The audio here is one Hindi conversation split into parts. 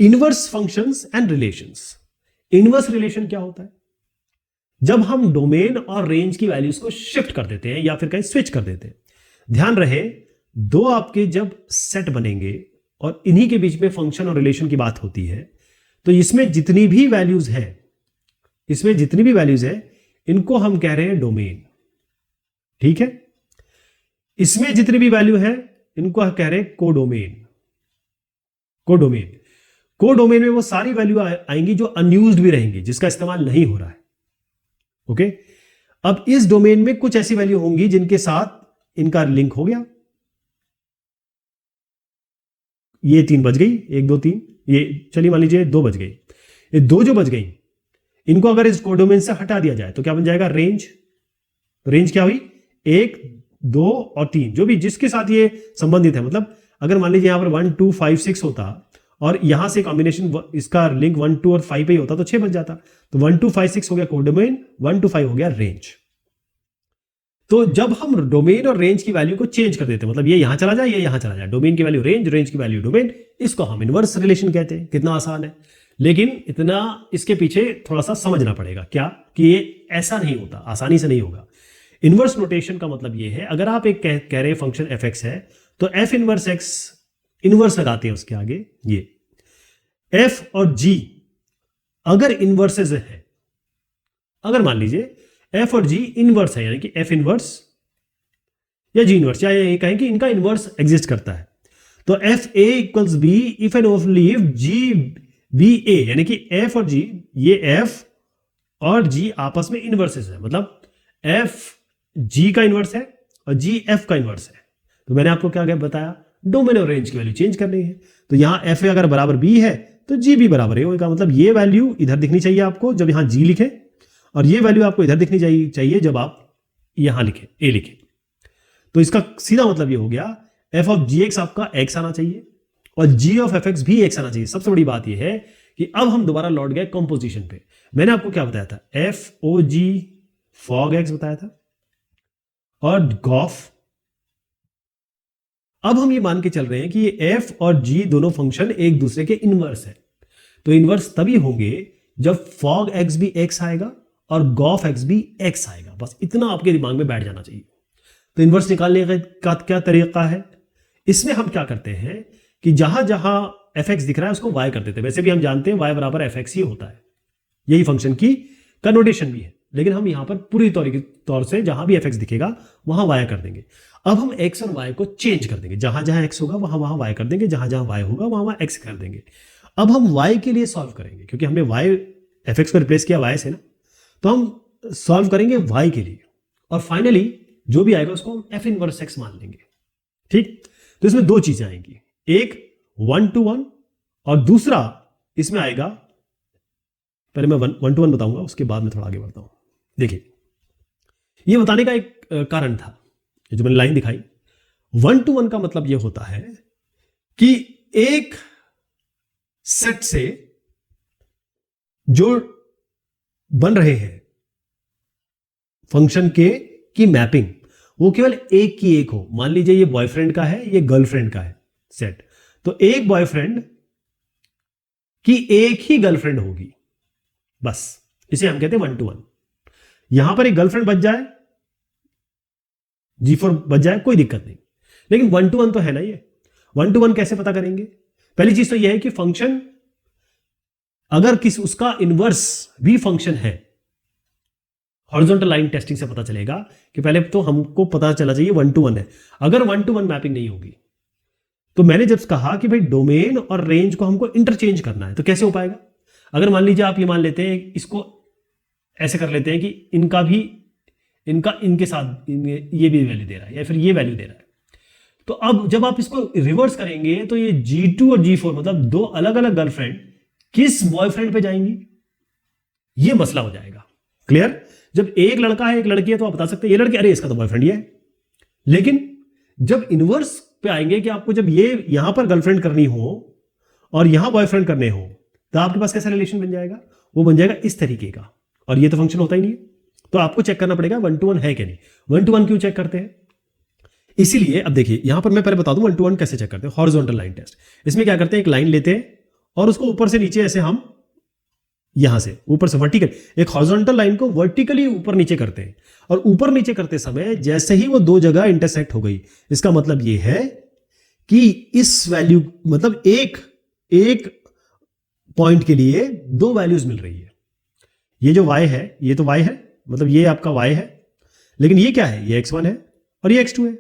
Inverse functions and relations. Inverse relation क्या होता है? जब हम डोमेन और रेंज की वैल्यूज को शिफ्ट कर देते हैं या फिर कहीं स्विच कर देते हैं। ध्यान रहे, दो आपके जब सेट बनेंगे और इन्हीं के बीच में फंक्शन और रिलेशन की बात होती है, तो इसमें जितनी भी वैल्यूज है इनको हम कह रहे हैं डोमेन। ठीक है, इसमें जितनी भी वैल्यू है इनको हम कह रहे हैं कोडोमेन। कोडोमेन में वो सारी वैल्यू आएंगी जो अनयूज्ड भी रहेंगी, जिसका इस्तेमाल नहीं हो रहा है। ओके, अब इस डोमेन में कुछ ऐसी वैल्यू होंगी जिनके साथ इनका लिंक हो गया। ये 3 बज गई, 1 2 3, ये चलिए मान लीजिए 2 बज गई। ये 2 जो बज गई, इनको अगर इस कोडोमेन से हटा दिया जाए तो क्या बन जाएगा? रेंज। रेंज क्या हुई? 1 2 और 3, जो भी जिसके साथ ये संबंधित है। मतलब अगर मान लीजिए यहां पर 1 2 5 6 होता और यहां से कॉम्बिनेशन इसका लिंक 1 2 और 5 पे ही होता तो 6 बन जाता। तो 1 2 5 6 हो गया कोडोमेन, 1 2 5 हो गया रेंज। तो जब हम डोमेन और रेंज की वैल्यू को चेंज कर देते हैं, मतलब ये यहां चला जाए, ये यहां चला जाए, डोमेन की वैल्यू रेंज, रेंज की वैल्यू डोमेन, इसको हम इनवर्स रिलेशन कहते हैं। कितना आसान है, लेकिन इतना इसके पीछे थोड़ा सा समझना पड़ेगा। क्या कि ये ऐसा नहीं होता, आसानी से नहीं होगा। इनवर्स नोटेशन का मतलब ये है, अगर आप एक कह रहे फंक्शन एफ एक्स है तो एफ इनवर्स एक्स इनवर्स लगाते हैं उसके आगे। ये एफ और जी अगर इनवर्सेस है, अगर मान लीजिए एफ और जी इनवर्स है, यानी कि एफ इनवर्स या जी इनवर्स, या ये कहें कि इनका इनवर्स एग्जिस्ट करता है, तो F A equals B if and only if G B A, यानी कि एफ और जी, ये एफ और जी आपस में इनवर्सेस है। मतलब एफ जी का इनवर्स है और जी एफ का इनवर्स है। तो मैंने आपको क्या बताया, डोमेन और रेंज की वैल्यू चेंज करनी है। तो यहां एफ ए अगर बराबर बी है तो जी भी बराबर ए होगा। मतलब ये वैल्यू इधर दिखनी चाहिए आपको जब यहां जी लिखे, और ये वैल्यू आपको इधर दिखनी चाहिए जब आप यहां लिखे, ए लिखे। तो इसका सीधा मतलब ये हो गया, एफ ऑफ जी एक्स आपका एक्स आना चाहिए और जी ऑफ एफ एक्स भी एक्स आना चाहिए। सबसे बड़ी बात यह है कि अब हम दोबारा लौट गए कंपोजिशन पे। मैंने आपको क्या बताया था, एफ ओ जी फॉग एक्स बताया था और गॉफ। अब हम ये मान के चल रहे हैं कि ये एफ और जी दोनों फंक्शन एक दूसरे के इनवर्स है। तो इनवर्स तभी होंगे जब फॉग एक्स भी एक्स आएगा और गॉफ एक्स भी एक्स आएगा। बस इतना आपके दिमाग में बैठ जाना चाहिए। तो इनवर्स निकालने का क्या तरीका है, इसमें हम क्या करते हैं कि जहां जहां एफ एक्स दिख रहा है उसको वाई कर देते हैं। वैसे भी हम जानते हैं वाई बराबर एफ एक्स ही होता है, यही फंक्शन की कन्वर्टेशन भी है, लेकिन हम यहां पर पूरी तौर से जहां भी एफ एक्स दिखेगा वहां वाई कर देंगे। अब हम एक्स और वाई को चेंज कर देंगे, जहां जहां एक्स होगा वहां वहां वाई कर देंगे, जहां जहां वाई होगा वहां वहां एक्स कर देंगे। अब हम वाई के लिए सॉल्व करेंगे, क्योंकि हमने वाई एफ एक्स को रिप्लेस किया वाई से ना, तो हम सॉल्व करेंगे वाई के लिए और फाइनली जो भी आएगा उसको हम एफ इनवर्स एक्स मान लेंगे। ठीक, तो इसमें दो चीजें आएंगी, एक 1 to 1 और दूसरा इसमें आएगा, पहले मैं 1 to 1 बताऊंगा, उसके बाद में थोड़ा आगे बढ़ता हूं। देखिए, यह बताने का एक कारण था, जो मैंने लाइन दिखाई। 1 to 1 का मतलब यह होता है कि एक सेट से जो बन रहे हैं फंक्शन के की मैपिंग, वो केवल एक की एक हो। मान लीजिए ये बॉयफ्रेंड का है, ये गर्लफ्रेंड का है सेट, तो एक बॉयफ्रेंड की एक ही गर्लफ्रेंड होगी, बस इसे हम कहते हैं 1 to 1। यहां पर एक गर्लफ्रेंड बच जाए, G4 बच जाए, कोई दिक्कत नहीं, लेकिन 1 to 1 तो है ना। ये 1 to 1 कैसे पता करेंगे? पहली चीज तो यह है कि फंक्शन अगर उसका इनवर्स भी फंक्शन है, हॉरिजॉन्टल लाइन टेस्टिंग से पता चलेगा कि पहले तो हमको पता चला चाहिए 1 to 1 है। अगर 1 to 1 मैपिंग नहीं होगी, तो मैंने जब कहा कि भाई डोमेन और रेंज को हमको इंटरचेंज करना है, तो कैसे हो पाएगा? अगर मान लीजिए आप ये मान लेते हैं, इसको ऐसे कर लेते हैं कि इनके साथ ये भी वैल्यू दे रहा है या फिर ये वैल्यू दे रहा है, तो अब जब आप इसको रिवर्स करेंगे तो ये G2 और G4 मतलब दो अलग अलग गर्लफ्रेंड किस बॉयफ्रेंड पे जाएंगी, ये मसला हो जाएगा। क्लियर? जब एक लड़का है एक लड़की है तो आप बता सकते हैं ये लड़की, अरे इसका तो बॉयफ्रेंड ये है। लेकिन जब इनवर्स पे आएंगे कि आपको जब ये यहां पर गर्लफ्रेंड करनी हो और यहां बॉयफ्रेंड करने हो, तो आपके पास कैसा रिलेशन बन जाएगा? वो बन जाएगा इस तरीके का, और ये तो फंक्शन होता ही नहीं है। तो आपको चेक करना पड़ेगा 1 to 1 है कि नहीं। 1 to 1 क्यों चेक करते हैं? इसीलिए अब देखिए, यहां पर मैं पहले बता दूं 1 to 1 कैसे चेक करते हैं। हॉरिजॉन्टल लाइन टेस्ट, इसमें क्या करते हैं, एक लाइन लेते हैं और उसको ऊपर से नीचे ऐसे हम यहां से ऊपर से वर्टिकल एक हॉरिजॉन्टल लाइन को वर्टिकली ऊपर नीचे करते हैं, और ऊपर नीचे करते समय जैसे ही वो दो जगह इंटरसेक्ट हो गई, इसका मतलब ये है कि इस वैल्यू मतलब एक पॉइंट के लिए दो वैल्यूज मिल रही है। ये जो y है ये तो y है, मतलब ये आपका y है, लेकिन ये क्या है, ये x1 है और ये x2 है।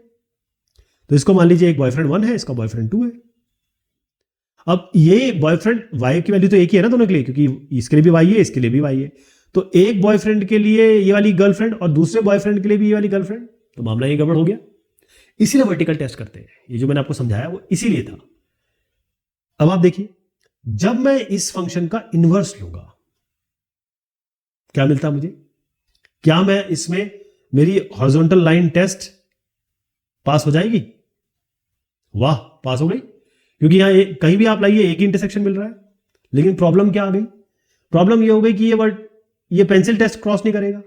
तो इसको मान लीजिए एक बॉयफ्रेंड 1 है, इसका बॉयफ्रेंड 2 है। अब ये बॉयफ्रेंड y की वैल्यू तो एक ही है ना दोनों के लिए, क्योंकि इसके लिए भी y है, इसके लिए भी y है। तो एक बॉयफ्रेंड के लिए ये वाली गर्लफ्रेंड और दूसरे बॉयफ्रेंड के लिए भी ये वाली गर्लफ्रेंड, तो मामला ये गड़बड़ हो गया। इसीलिए वर्टिकल टेस्ट करते हैं, ये जो मैंने आपको समझाया वो इसीलिए था। अब आप देखिए, जब मैं इस फंक्शन का इनवर्स लूंगा क्या मिलता मुझे, क्या मैं इसमें मेरी हॉरिजॉन्टल लाइन टेस्ट पास हो जाएगी? वाह, पास हो गई, क्योंकि यहां कहीं भी आप लाइए एक ही इंटरसेक्शन मिल रहा है। लेकिन प्रॉब्लम क्या आ गई? प्रॉब्लम ये हो गई कि ये पेंसिल टेस्ट क्रॉस नहीं करेगा,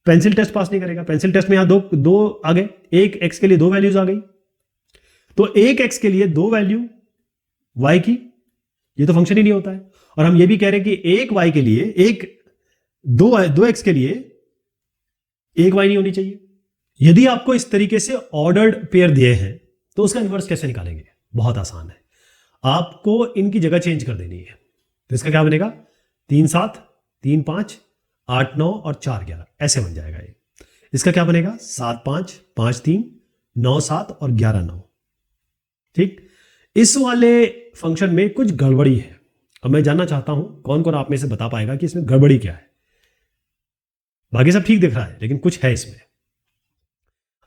पेंसिल टेस्ट पास नहीं करेगा। पेंसिल टेस्ट में यहां दो आ गए, एक एक्स के लिए दो वैल्यूज आ गई, तो एक एक्स के लिए दो वैल्यू वाई की, ये तो फंक्शन ही नहीं होता है। और हम ये भी कह रहे हैं कि एक वाई के लिए दो एक्स के लिए एक वाई नहीं होनी चाहिए। यदि आपको इस तरीके से ऑर्डर्ड पेयर दिए हैं तो उसका इनवर्स कैसे निकालेंगे? बहुत आसान है, आपको इनकी जगह चेंज कर देनी है। तो इसका क्या बनेगा, 3 7 3 5 8 9 और 4 11 ऐसे बन जाएगा ये। इसका क्या बनेगा, 7 5 5 3 9 7 और 11 9। ठीक, इस वाले फंक्शन में कुछ गड़बड़ी है। अब मैं जानना चाहता हूं कौन कौन आप में से बता पाएगा कि इसमें गड़बड़ी क्या है। बाकी सब ठीक दिख रहा है लेकिन कुछ है इसमें।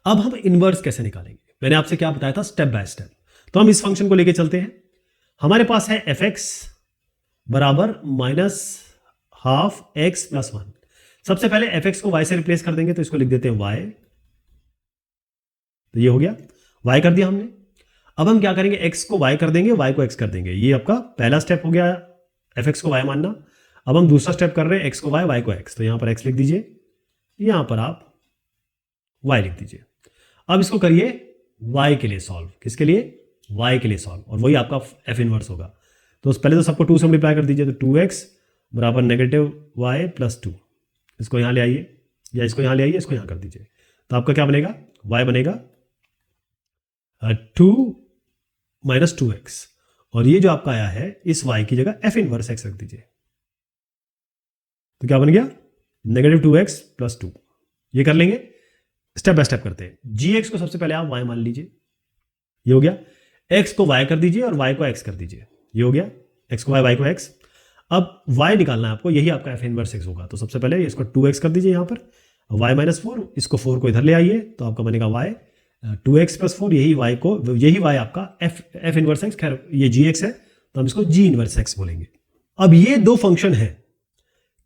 अब हम इनवर्स कैसे निकालेंगे? मैंने आपसे क्या बताया था, स्टेप बाय स्टेप। तो हम इस फंक्शन को लेके चलते हैं। हमारे पास है fx बराबर -12x + 1। सबसे पहले fx को y से रिप्लेस कर देंगे, तो इसको लिख देते हैं y। तो ये हो गया, y कर दिया हमने। अब हम क्या करेंगे, x को y कर देंगे, y को x कर देंगे। ये आपका पहला स्टेप हो गया, fx को y मानना। अब हम दूसरा स्टेप कर रहे हैं, x को y को x। तो यहां पर x लिख दीजिए, यहां पर आप y लिख दीजिए। अब इसको करिए y के लिए सॉल्व। किसके लिए? y के लिए सॉल्व, और वही आपका f इनवर्स होगा। तो पहले तो सबको 2 से मल्टीप्लाई कर दीजिए, तो 2x बराबर -y + 2। इसको यहां ले आइए, या इसको यहां ले आइए, इसको यहां कर दीजिए। तो आपका क्या बनेगा, y बनेगा 2 - 2x, और ये जो आपका आया है इस y की जगह f इनवर्स x रख दीजिए। तो क्या बन गया, -2x + 2। ये कर लेंगे, स्टेप बाय स्टेप करते हैं। gx को सबसे पहले आप y मान लीजिए, ये हो गया। x को y कर दीजिए और y को x कर दीजिए, ये हो गया। x को y को x। अब y निकालना है आपको, यही आपका f इनवर्स x होगा। तो सबसे पहले इसको 2x कर दीजिए यहां पर, y - 4, इसको 4 को इधर ले आइए, तो आपका बनेगा y 2x + 4। यही y आपका f इनवर्स x, खैर ये gx है तो हम इसको g इनवर्स x बोलेंगे। अब ये दो फंक्शन है,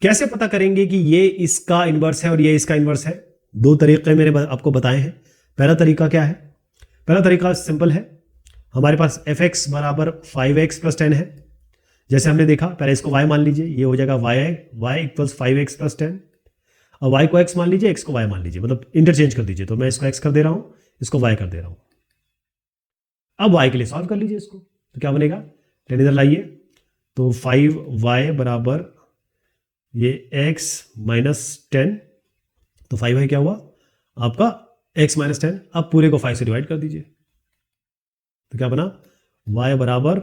कैसे पता करेंगे कि ये इसका इनवर्स है और ये इसका इनवर्स है? दो तरीके मैंने आपको बताए हैं। पहला तरीका क्या है? पहला तरीका सिंपल है, हमारे पास fx बराबर 5x + 10 है। जैसे हमने देखा, पहले इसको y मान लीजिए, ये हो जाएगा y = 5x + 10। और y को x मान लीजिए, x को y मान लीजिए, मतलब इंटरचेंज कर दीजिए। तो मैं इसको x कर दे रहा हूं, इसको y कर दे रहा हूं। अब y के लिए सॉल्व कर लीजिए इसको, तो क्या बनेगा, 10 इधर लाइए, तो 5y बराबर ये x - 10, तो 5y क्या हुआ आपका x - 10। अब पूरे को 5 से डिवाइड कर दीजिए, तो क्या बना, y बराबर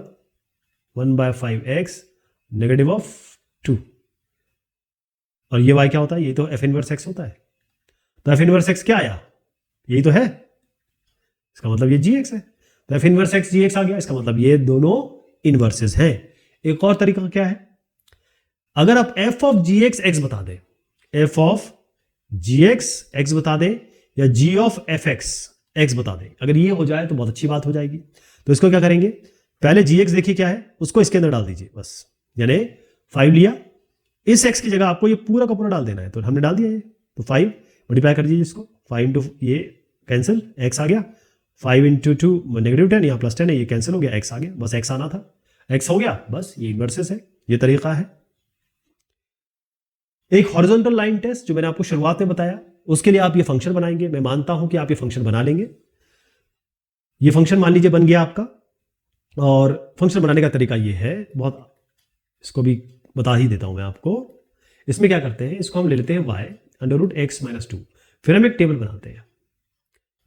1/5x -2। और ये y क्या होता है, ये तो f इनवर्स x होता है। तो f इनवर्स x क्या आया, यही तो है, इसका मतलब ये gx है। तो f इनवर्स x gx आ गया, इसका मतलब ये दोनों इनवर्सेस हैं। एक और तरीका क्या है, अगर आप f of gx x बता दें, f of gx x बता दें, या g of fx x बता दें, अगर ये हो जाए तो बहुत अच्छी बात हो जाएगी। तो इसको क्या करेंगे, पहले gx देखिए क्या है, उसको इसके अंदर डाल दीजिए बस। यानी 5 लिया, इस x की जगह आपको ये पूरा का पूरा डाल देना है, तो हमने डाल दिया ये। तो 5 मल्टीप्लाई कर दीजिए इसको, 5 × ये कैंसिल, x आ गया, 5 × 2 -10, यहाँ +10 है, ये कैंसिल हो गया, x आ गया, बस x आना था, x हो गया, बस ये इनवर्सेस है। ये तरीका है। एक हॉरिजॉन्टल लाइन टेस्ट जो मैंने आपको शुरुआत में बताया, उसके लिए आप ये फंक्शन बनाएंगे। मैं मानता हूं कि आप ये फंक्शन बना लेंगे। ये फंक्शन मान लीजिए बन गया आपका, और फंक्शन बनाने का तरीका ये है, बहुत इसको भी बता ही देता हूं मैं आपको। इसमें क्या करते हैं, इसको हम ले लेते हैं y √x-2, फिर हम एक टेबल बनाते हैं,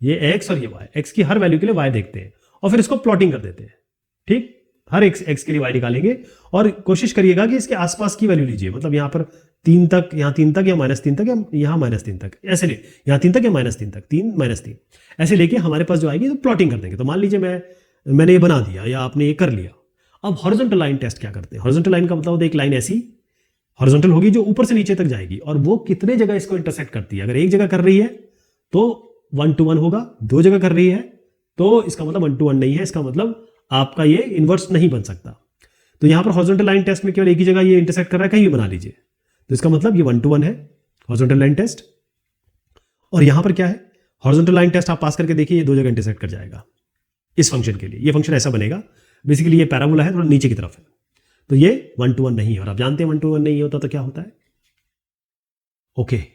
ये x और ये y, x की हर वैल्यू के लिए y देखते हैं और फिर इसको प्लॉटिंग कर देते हैं। ठीक, हर x के लिए y निकालेंगे और कोशिश करिएगा कि इसके आसपास की वैल्यू लीजिए, मतलब यहाँ पर 3 तक, यहाँ 3 तक या -3 तक, या यहाँ -3 तक, ऐसे ले, यहाँ 3 तक या -3 तक, 3 -3 ऐसे लेके हमारे पास जो आएगी तो प्लॉटिंग कर देंगे। तो मान लीजिए मैंने ये बना दिया या आपने ये कर लिया। अब हॉरिजॉन्टल लाइन टेस्ट क्या करते हैं, हॉरिजॉन्टल लाइन का मतलब एक लाइन ऐसी हॉरिजॉन्टल होगी जो ऊपर से नीचे तक जाएगी और वो कितने जगह इसको इंटरसेक्ट करती है। अगर एक जगह कर रही है तो 1 to 1 होगा, 2 जगह कर रही है तो इसका मतलब 1 to 1 नहीं है, इसका मतलब आपका ये इनवर्स नहीं बन सकता। तो यहां पर हॉरिजॉन्टल लाइन टेस्ट में केवल एक ही जगह ये इंटरसेक्ट कर रहा है, कहीं भी बना लीजिए, तो इसका मतलब ये 1 to 1 है हॉरिजॉन्टल लाइन टेस्ट। और यहां पर क्या है, हॉरिजॉन्टल लाइन टेस्ट आप पास करके देखिए, ये 2 जगह इंटरसेक्ट कर जाएगा इस फंक्शन के लिए। ये फंक्शन ऐसा बनेगा, बेसिकली ये पैराबोला है, थोड़ा नीचे की तरफ है, तो ये 1 to 1 नहीं है। और आप जानते हैं 1 to 1 नहीं होता तो क्या होता है। ओके,